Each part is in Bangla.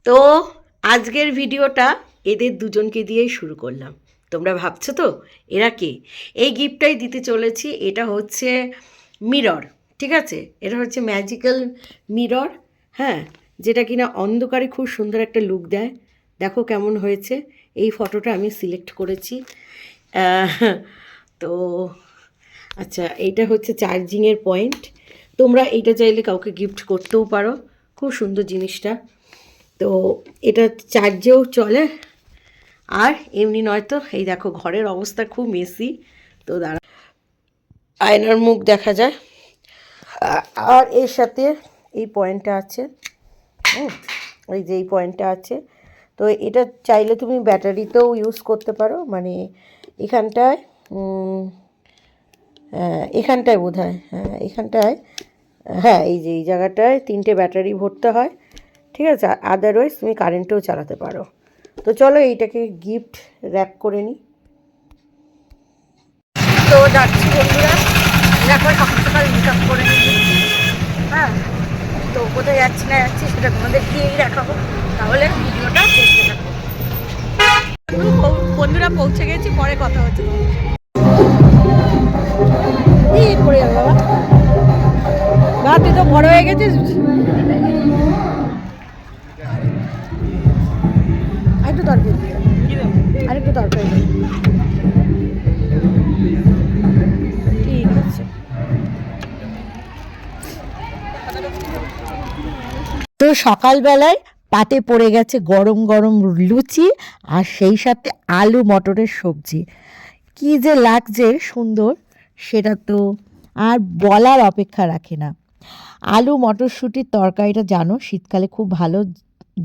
তো আজকের ভিডিওটা এদের দুজনকে দিয়েই শুরু করলাম। তোমরা ভাবছো তো এরা কে? এই গিফটটাই দিতে চলেছি। এটা হচ্ছে মিরর, ঠিক আছে? এটা হচ্ছে ম্যাজিক্যাল মিরর, হ্যাঁ, যেটা কিনা অন্ধকারে খুব সুন্দর একটা লুক দেয়। দেখো কেমন হয়েছে। এই ফটোটা আমি সিলেক্ট করেছি। তো আচ্ছা, এইটা হচ্ছে চার্জিংয়ের পয়েন্ট। তোমরা এইটা চাইলে কাউকে গিফট করতেও পারো। খুব সুন্দর জিনিসটা। তো এটা চার্জেও চলে, আর এমনি নয়তো এই দেখো ঘরের অবস্থা খুব মেসি। তো দাঁড়া, আয়নার মুখ দেখা যায়। আর এর সাথে এই পয়েন্টটা আছে, এই যে এই পয়েন্টটা আছে। তো এটা চাইলে তুমি ব্যাটারিতেও ইউজ করতে পারো, মানে এখানটায় এখানটায় বোধ হয়, হ্যাঁ এখানটায়, হ্যাঁ এই যে এই জায়গাটায় 3টে ব্যাটারি ভরতে হয়, ঠিক আছে? আদারওয়াইজ তুমি কারেন্টেও চালাতে পারো। তো চলো এইটাকে গিফট র্যাপ করে নিই। তো যাচ্ছি বন্ধুরা, এখন সকাল সকাল মেকআপ করে নিচ্ছি, হ্যাঁ। তো কোথায় যাচ্ছি না যাচ্ছি সেটা তোমাদের গিয়েই দেখাবো, তাহলে ভিডিওটা দেখতে থাকো। বন্ধুরা পৌঁছে গেছি, পরে কথা হচ্ছে। পড়ে যাবে বাবা, বা তুই তো বড় হয়ে গেছিস। আরেকটু তরকারি, আরেকটু তরকারি, ঠিক আছে। তো সকালবেলায় পাতে পড়ে গেছে গরম গরম লুচি, আর সেই সাথে আলু মটরের সবজি। কি যে লাগছে সুন্দর, সেটা তো আর বলার অপেক্ষা রাখে না। আলু মটরশুঁটির তরকারিটা জানো শীতকালে খুব ভালো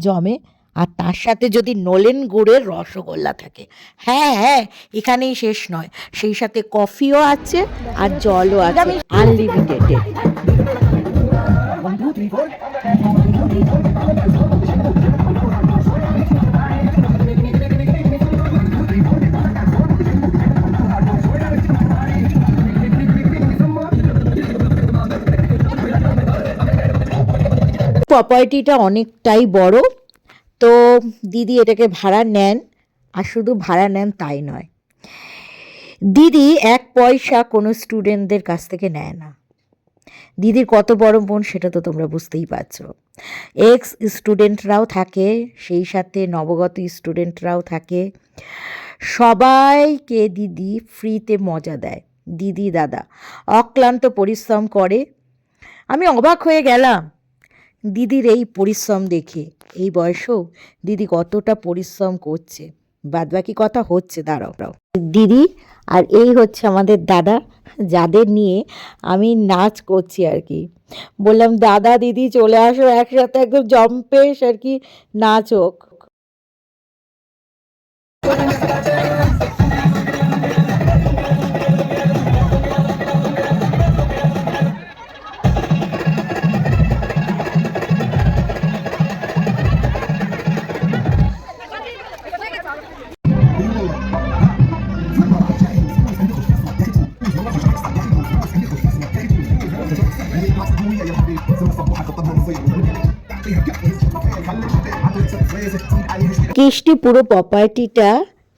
জমে, আর তার সাথে যদি নলেন গুড়ের রসগোল্লা থাকে, হ্যাঁ হ্যাঁ, এখানেই শেষ নয়, সেই সাথে কফিও আছে আর জলও আছে, আনলিমিটেড। প্রপার্টিটা অনেকটাই বড়। তো দিদি এটাকে ভাড়া নেন, আর শুধু ভাড়া নেন তাই নয়, দিদি 1 পয়সা কোনো স্টুডেন্টদের কাছ থেকে নেয় না। দিদির কত বড় মন সেটা তো তোমরা বুঝতেই পারছো। এক্স স্টুডেন্টরাও থাকে, সেই সাথে নবগত স্টুডেন্টরাও থাকে, সবাইকে দিদি ফ্রিতে মজা দেয়। দিদি দাদা অক্লান্ত পরিশ্রম করে। আমি অবাক হয়ে গেলাম দিদির এই পরিশ্রম দেখে। এই বয়সেও দিদি কতটা পরিশ্রম করছে, বাদবাকি কথা হচ্ছে, দাঁড়াও। দিদি আর এই হচ্ছে আমাদের দাদা, যাদের নিয়ে আমি নাচ করছি আর কি। বললাম দাদা দিদি চলে আসো একসাথে, একদম জম্পেশ আর কি নাচ হোক। কৃষ্টি পুরো প্রপার্টিটা,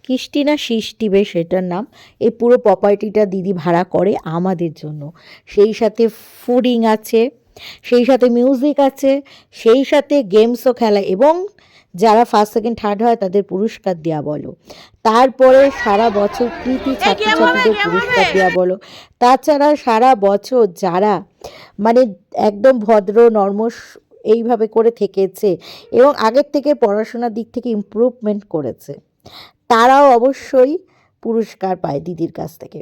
কৃষ্টি না সৃষ্টি বেশ এটার নাম, এই পুরো প্রপার্টিটা দিদি ভাড়া করে আমাদের জন্য। সেই সাথে ফুডিং আছে, সেই সাথে মিউজিক আছে, সেই সাথে গেমসও খেলা, এবং যারা ফার্স্ট সেকেন্ড থার্ড হয় তাদের পুরস্কার দেওয়া বলো, তারপরে সারা বছর কৃতি ছাত্রছাত্রীদের পুরস্কার দেওয়া বলো, তাছাড়া সারা বছর যারা মানে একদম ভদ্র নর্মস এইভাবে করে থেকেছে এবং আগের থেকে পড়াশোনার দিক থেকে ইমপ্রুভমেন্ট করেছে, তারাও অবশ্যই পুরস্কার পায় দিদির কাছ থেকে।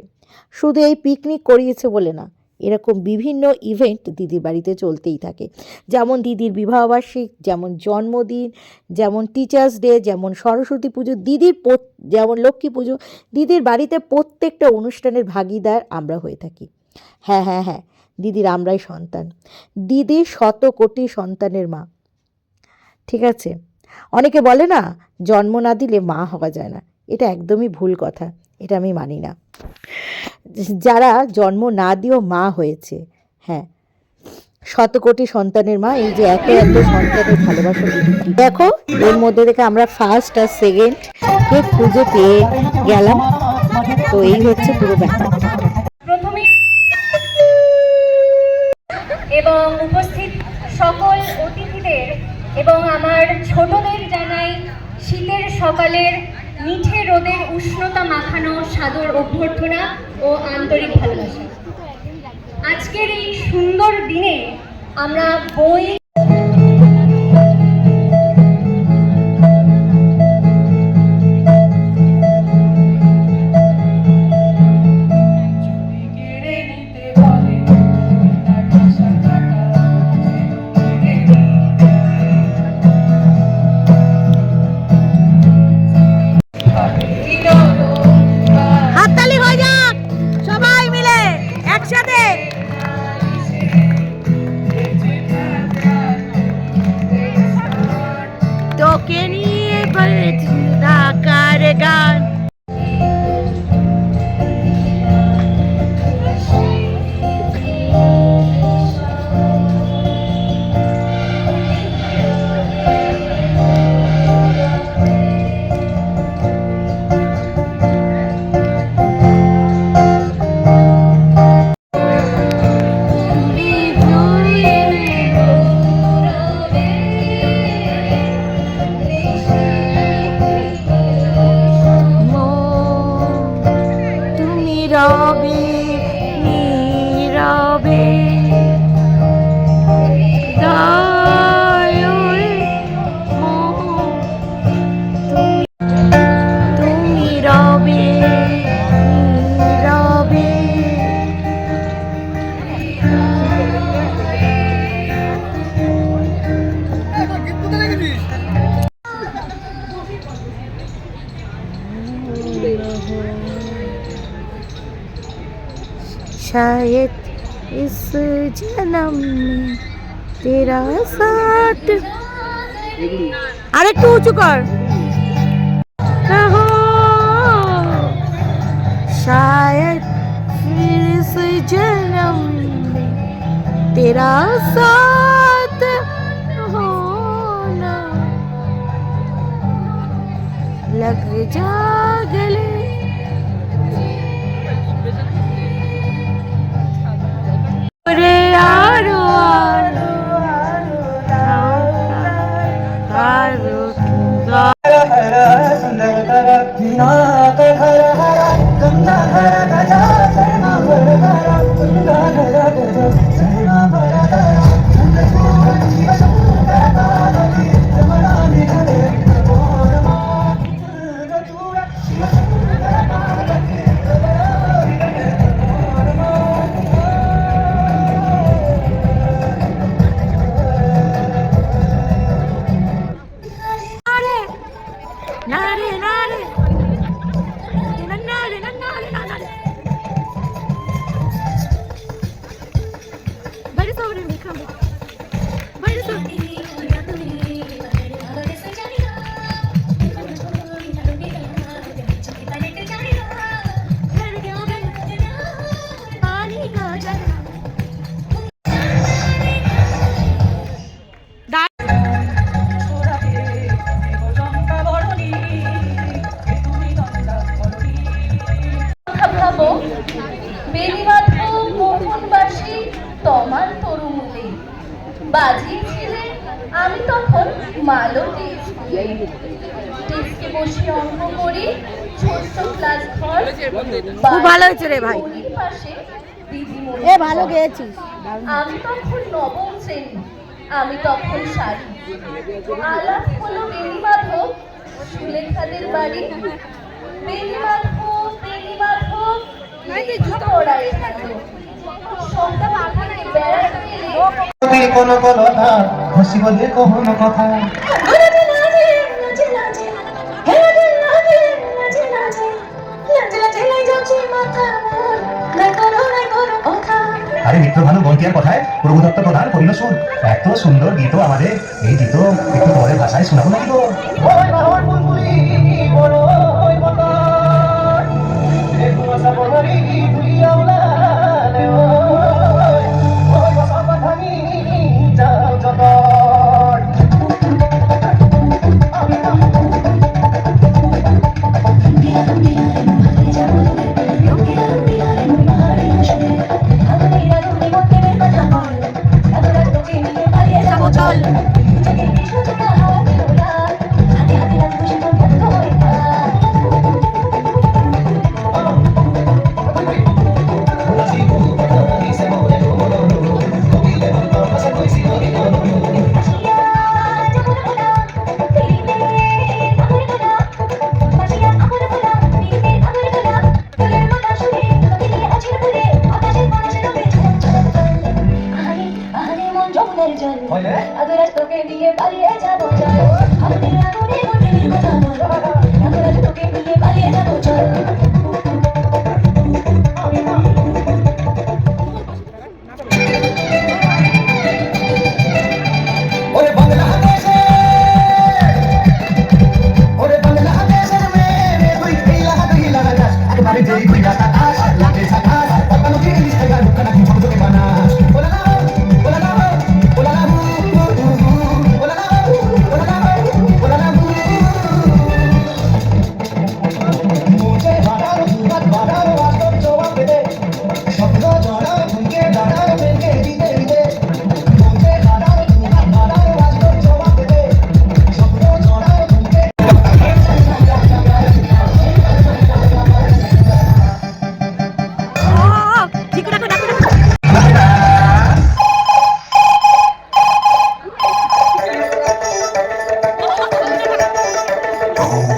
শুধু এই পিকনিক করিয়েছে বলে না, এরকম বিভিন্ন ইভেন্ট দিদির বাড়িতে চলতেই থাকে। যেমন দিদির বিবাহবার্ষিক, যেমন জন্মদিন, যেমন টিচার্স ডে, যেমন সরস্বতী পুজো, দিদির যেমন লক্ষ্মী পুজো, দিদির বাড়িতে প্রত্যেকটা অনুষ্ঠানের ভাগিদার আমরা হয়ে থাকি। হ্যাঁ হ্যাঁ হ্যাঁ, দিদির আমরাই সন্তান, দিদি 100 কোটি সন্তানের মা, ঠিক আছে? অনেকে বলে না জন্ম না দিলে মা হওয়া যায় না, এটা একদমই ভুল কথা, এটা আমি মানি না। যারা জন্ম না দিয়েও মা হয়েছে, হ্যাঁ শতকোটি সন্তানের মা, এই যে এত এত সন্তানের ভালোবাসা দিদি। দেখো এর মধ্যে থেকে আমরা ফার্স্ট আর সেকেন্ড কে খুঁজে পেয়ে গেলাম। তো এই হচ্ছে পুরো ব্যাপারটা। এবং উপস্থিত সকল অতিথিদের এবং আমার ছোটদের জানাই শীতের সকালের মিঠে রোদের উষ্ণতা মাখানো সাদর অভ্যর্থনা ও আন্তরিক ভালোবাসা। আজকের এই সুন্দর দিনে আমরা বই হাততালি হয়ে যাক সবাই মিলে একসাথে। তোকে নিয়ে বলেছি ঢাকার গান। নীরবে নীরবে তুমি রবে নীরবে। शायद इस जन्म में तेरा साथ। अरे तू चुकर हो, शायद फिर इस जन्म में तेरा साथ होना। लग जा गले रे आरो आरो आरो नारे नारे नारे नारे नारे बड़ी सोबरे में खाओ बड़ी सोबरे पानी का जरा মোহনবাসী তোমার তরুমুলে বাজিয়েছিলেন আমি তখন মালতী স্কুলে। ডেস্কে বসে অঙ্ক করি ছোট্ট ক্লাস ঘর। খুব ভালো হয়েছে রে ভাই, পাশে দিদিমণি। এ ভালো গেয়েছিস। আমি তখন নবম শ্রেণী, আমি তখন শাড়ি। আলাপ হলো বেণীমাধব সুলেখাদের বাড়ি। বেণীমাধব বেণীমাধব পড়ায় কোনো কোনো না হাসি বলে কখনো কথা আরে মিত্র ভানু বন্টিয়ার কথায় প্রভু দত্ত প্রধান করিল শুন। এত সুন্দর গীত আমাদের, এই গীত একটু পরে ভাষায় শোনাবো নাকি গো?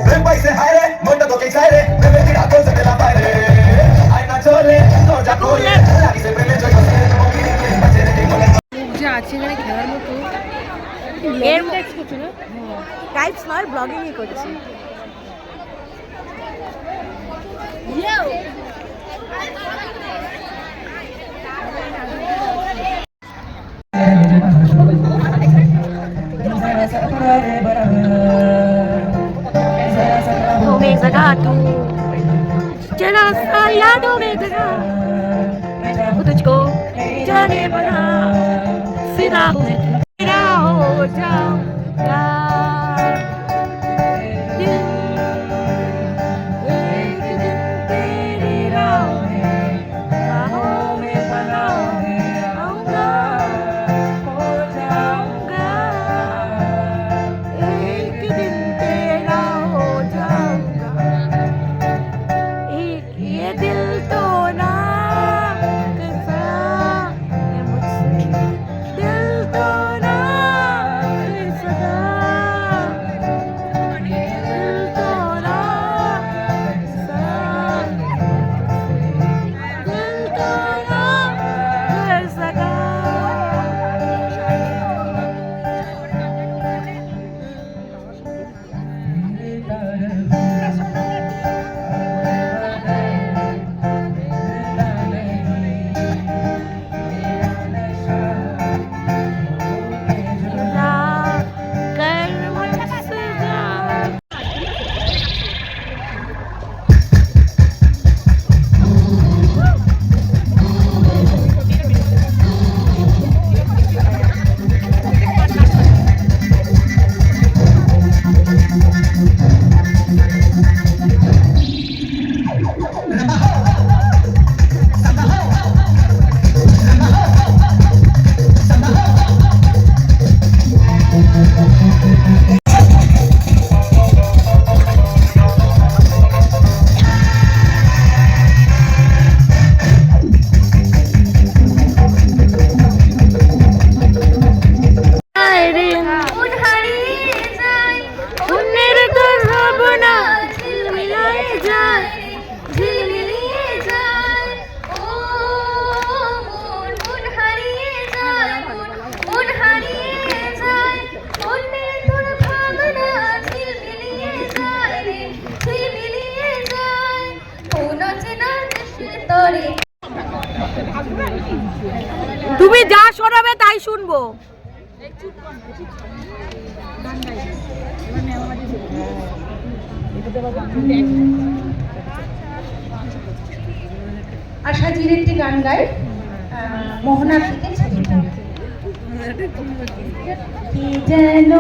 প্রেম পাইছে হায় রে মনটা তোকে চাই রে প্রেমে কি রাখো সে বেলা পায় রে আয়না চলে দরজা খুলে লাগিছে প্রেমে জয় করছে তোমাকে বাজে রে মনে যা আছে এখানে খেলার মতো এর টাইপস করছে না টাইপস নয়, ব্লগিংই করছি। Home Zagatu, Jana Sayado Medaga, Utuchko, Jane Bana, Sida, Sida, Ho, Jao, তুমি যা শোনাবে তাই শুনবো। আশাজির একটি গান গায় মোহনা থেকে ছবিটা কি যেন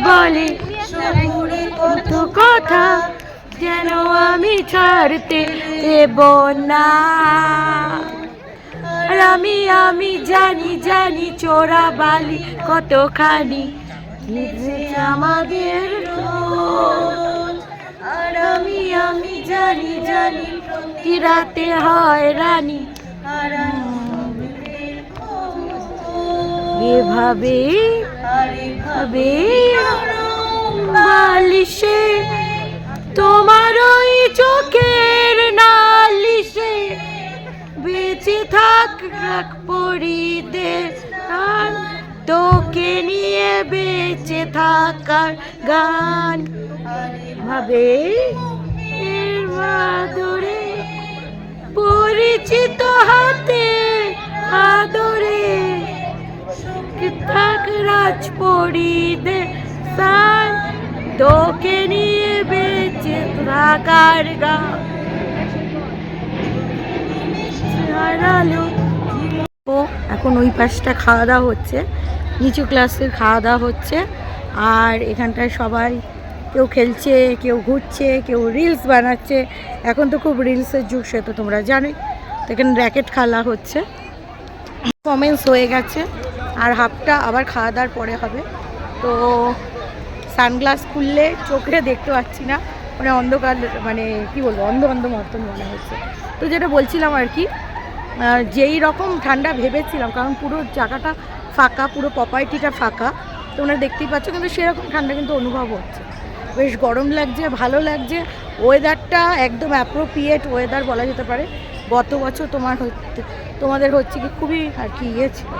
বলে সপুরে কত কথা যেন আমি ছাড়তে দেব না। আর আমি জানি চোরা বালি কতখানি নিভেছে আমাদের রোজ। আর আমি জানি প্রতি রাতে হয় রানী এভাবে বালিশে তোমার ওই চোখের নালিশে বেঁচে থাক পরিদেশ তোকে নিয়ে বেঁচে থাকার গান ভাবে এর বাদরে পরিচিত হাতে আদরে থাক রাজ পরিদেশ তোকে নিয়ে বেঁচে থাকার গান হারালো। ও এখন ওই পাশটা খাওয়া দাওয়া হচ্ছে, নিচু ক্লাসের খাওয়া দাওয়া হচ্ছে। আর এখানটায় সবাই কেউ খেলছে, কেউ ঘুরছে, কেউ রিলস বানাচ্ছে। এখন তো খুব রিলসের যুগ, সে তো তোমরা জানোই। তো এখানে র্যাকেট খেলা হচ্ছে, পারফরমেন্স হয়ে গেছে আর হাফটা আবার খাওয়া দাওয়ার পরে হবে। তো সানগ্লাস খুললে চোখে দেখতে পাচ্ছি না, মানে অন্ধকার, মানে কি বলবো, অন্ধ মতন মনে হচ্ছে। তো যেটা বলছিলাম আর কি, যেই রকম ঠান্ডা ভেবেছিলাম, কারণ পুরো জায়গাটা ফাঁকা, পুরো পপাইটিটা ফাঁকা, তোমরা দেখতেই পাচ্ছ, কিন্তু সেরকম ঠান্ডা কিন্তু অনুভব হচ্ছে। বেশ গরম লাগছে, ভালো লাগছে। ওয়েদারটা একদম অ্যাপ্রোপ্রিয়েট ওয়েদার বলা যেতে পারে। গত বছর তোমাদের হচ্ছে কি খুবই আর কি ইয়ে ছিল,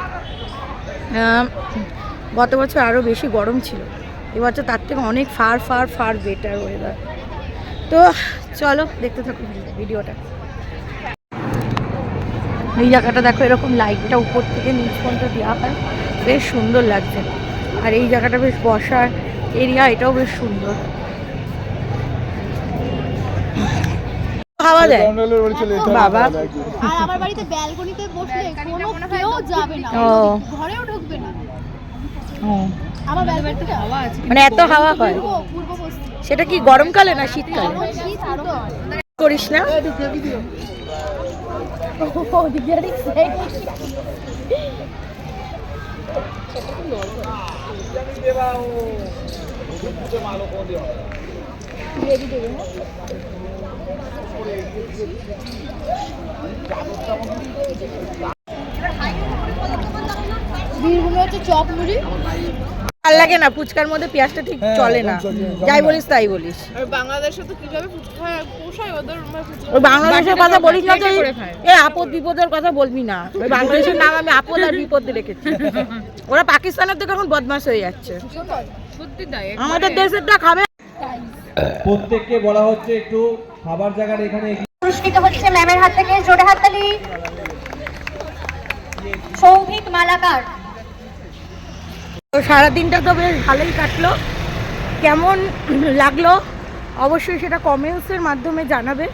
গত বছর আরও বেশি গরম ছিল, এবছর তার থেকে অনেক ফার বেটার ওয়েদার। তো চলো দেখতে থাকো ভিডিওটা। এই জায়গাটা দেখো, এরকম লাইটটা উপর থেকে নিচ পর্যন্ত দেওয়া হয়, বেশ সুন্দর লাগছে। আর এই জায়গাটা বেশ বসার এরিয়া, এটাও বেশ সুন্দর, হাওয়া দেয় বাবা। আর আমার বাড়িতে ব্যালকনিতে বসলে কোনো কেউ যাবে না, ঘরেও ঢুকবে না। আমার ব্যালকনিতে হাওয়া আছে, মানে এত হাওয়া হয়। পূর্ব পশ্চিম। সেটা কি গরমকালে না শীতকালে? শীত আরো করিস না? বীরভূমে হচ্ছে চপ মুড়ি, ভাল লাগে না, ফুচকার মধ্যে পেঁয়াজটা ঠিক চলে না, যাই বলিস তাই বলিস। বাংলাদেশে তো কিভাবে ফুচকা পোষায় ওদের, ওই বাংলাদেশের কথা বলিস না, যে এ আপদ বিপদের কথা বলবি না। ওই বাংলাদেশের নাম আমি আপদ আর বিপদ রেখেছি। ওরা পাকিস্তানের থেকে এখন বদমাশ হয়ে যাচ্ছে, সত্যি তাই। আমাদের দেশেরটা খাবে। প্রত্যেককে বলা হচ্ছে একটু খাবার জায়গার এখানে পুরস্কৃত হচ্ছে ম্যামের হাত থেকে, জোরে হাততালি। সৌভিক মালাকার। তো সারাদিনটা তো বেশ ভালোই কাটলো, কেমন লাগলো অবশ্যই সেটা কমেন্টসের মাধ্যমে জানাবে।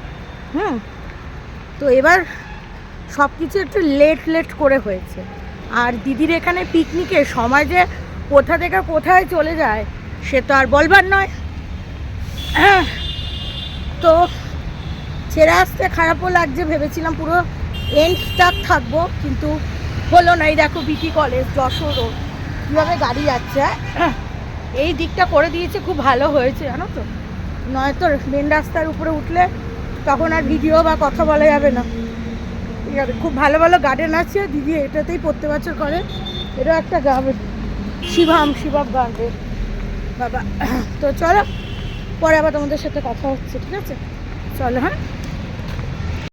তো এবার সব কিছু একটু লেট করে হয়েছে। আর দিদির এখানে পিকনিকের সময় যে কোথা থেকে কোথায় চলে যায় সে তো আর বলবার নয়। তো ছেড়ে আসতে খারাপও লাগছে, ভেবেছিলাম পুরো এন্ড তাক থাকবো, কিন্তু হলো না। এই দেখো বিটি কলেজ, যশোর রোড, কীভাবে গাড়ি যাচ্ছে। এই দিকটা করে দিয়েছে, খুব ভালো হয়েছে জানো তো, নয়তো মেন রাস্তার উপরে উঠলে তখন আর ভিডিও বা কথা বলা যাবে না। ঠিক আছে, খুব ভালো গার্ডেন আছে, দিদি এটাতেই প্রত্যেক বছর করে। এটা একটা গার্ডেন, শিবম গার্ডেন বাবা। তো চলো পরে আবার তোমাদের সাথে কথা হচ্ছে, ঠিক আছে? চলো, হ্যাঁ।